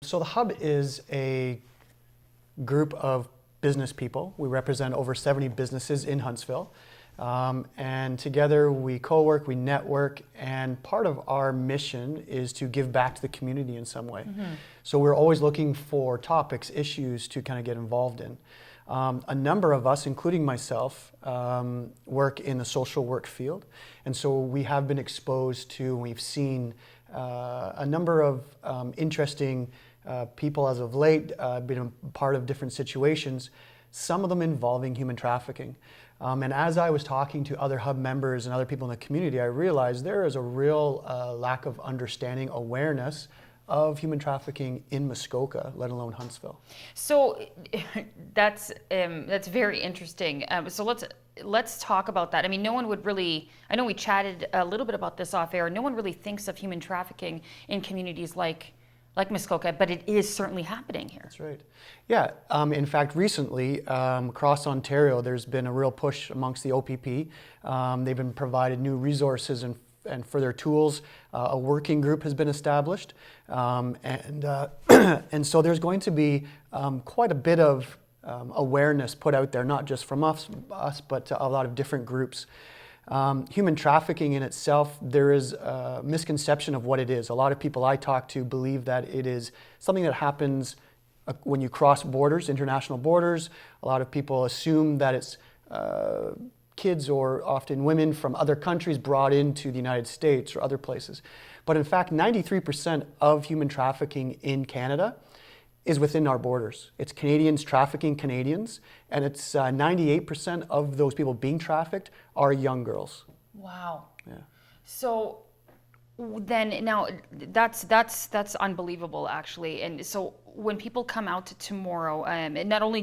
So the Hub is a group of business people. We represent over 70 businesses in Huntsville. And together we co-work, we network, and part of our mission is to give back to the community in some way. So we're always looking for topics, issues to kind of get involved in. A number of us, including myself, work in the social work field. And so we have been exposed to, we've seen a number of interesting people as of late, been a part of different situations, some of them involving human trafficking. And as I was talking to other Hub members and other people in the community, I realized there is a real lack of understanding, awareness of human trafficking in Muskoka, let alone Huntsville. So that's very interesting. So let's talk about that. I mean, no one would really, I know we chatted a little bit about this off air, no one really thinks of human trafficking in communities like Muskoka, but it is certainly happening here. That's right. Yeah, in fact, recently, across Ontario, there's been a real push amongst the OPP. They've been provided new resources and further tools. A working group has been established. And so there's going to be quite a bit of awareness put out there, not just from us, but a lot of different groups. Human trafficking in itself, there is a misconception of what it is. A lot of people I talk to believe that it is something that happens when you cross borders, international borders. A lot of people assume that it's kids or often women from other countries brought into the United States or other places. But in fact, 93% of human trafficking in Canada is within our borders. It's Canadians trafficking Canadians, and it's 98% of those people being trafficked are young girls. Wow. Yeah. So then now that's unbelievable, actually. And so when people come out tomorrow, and not only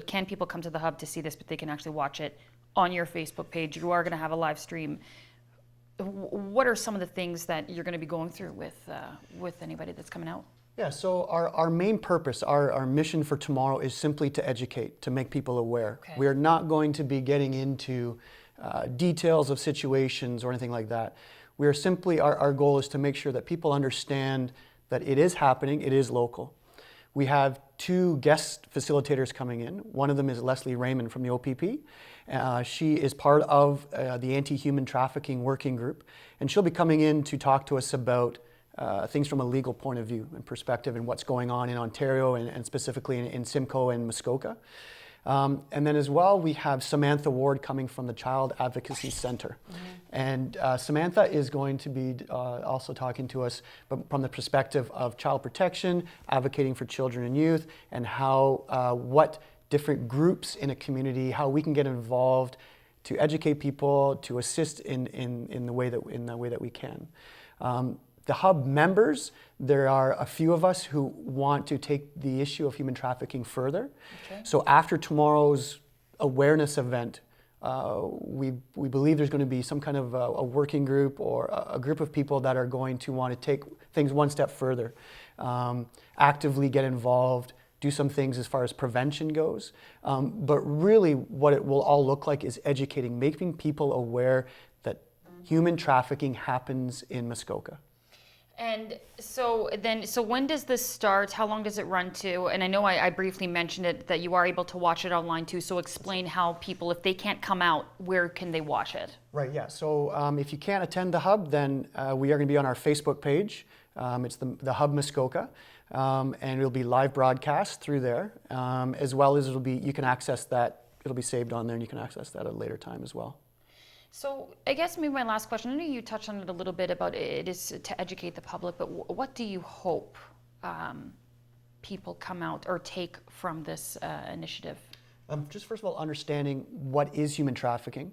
can people come to the Hub to see this, but they can actually watch it on your Facebook page. You are going to have a live stream. What are some of the things that you're going to be going through with anybody that's coming out? Yeah, so our main purpose, our mission for tomorrow is simply to educate, to make people aware. Okay. We are not going to be getting into details of situations or anything like that. We are simply, our goal is to make sure that people understand that it is happening, it is local. We have two guest facilitators coming in. One of them is Leslie Raymond from the OPP. She is part of the Anti-Human Trafficking Working Group, and she'll be coming in to talk to us about things from a legal point of view and perspective and what's going on in Ontario and specifically in Simcoe and Muskoka. And then as well, we have Samantha Ward coming from the Child Advocacy Center. And Samantha is going to be also talking to us from the perspective of child protection, advocating for children and youth, and how what different groups in a community, how we can get involved to educate people, to assist in the way that we can. The Hub members, there are a few of us who want to take the issue of human trafficking further. Okay. So after tomorrow's awareness event, we believe there's going to be some kind of a working group or a group of people that are going to want to take things one step further, actively get involved, do some things as far as prevention goes. But really what it will all look like is educating, making people aware that human trafficking happens in Muskoka. And so when does this start? How long does it run to? And I know I briefly mentioned it, that you are able to watch it online too. So explain how people, if they can't come out, where can they watch it? Right, yeah. So if you can't attend the Hub, then we are going to be on our Facebook page. It's the HUB Muskoka. And it'll be live broadcast through there, as well as you can access that. It'll be saved on there and you can access that at a later time as well. So I guess maybe my last question, I know you touched on it a little bit about it is to educate the public, but what do you hope people come out or take from this initiative? Just first of all, understanding what is human trafficking,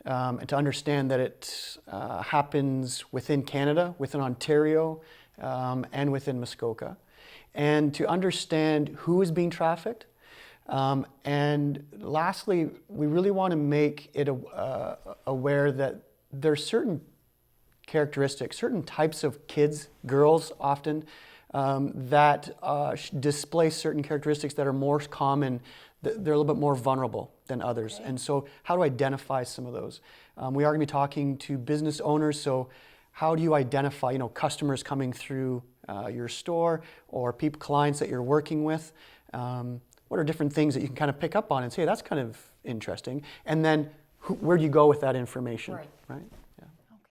and to understand that it happens within Canada, within Ontario, and within Muskoka, and to understand who is being trafficked. And lastly, we really want to make it aware that there are certain characteristics, certain types of kids, girls often, that display certain characteristics that are more common. They're a little bit more vulnerable than others. Okay. And so how to identify some of those. We are going to be talking to business owners, so how do you identify, customers coming through your store or clients that you're working with? What are different things that you can kind of pick up on and say, that's kind of interesting? And then where do you go with that information? Right. Right?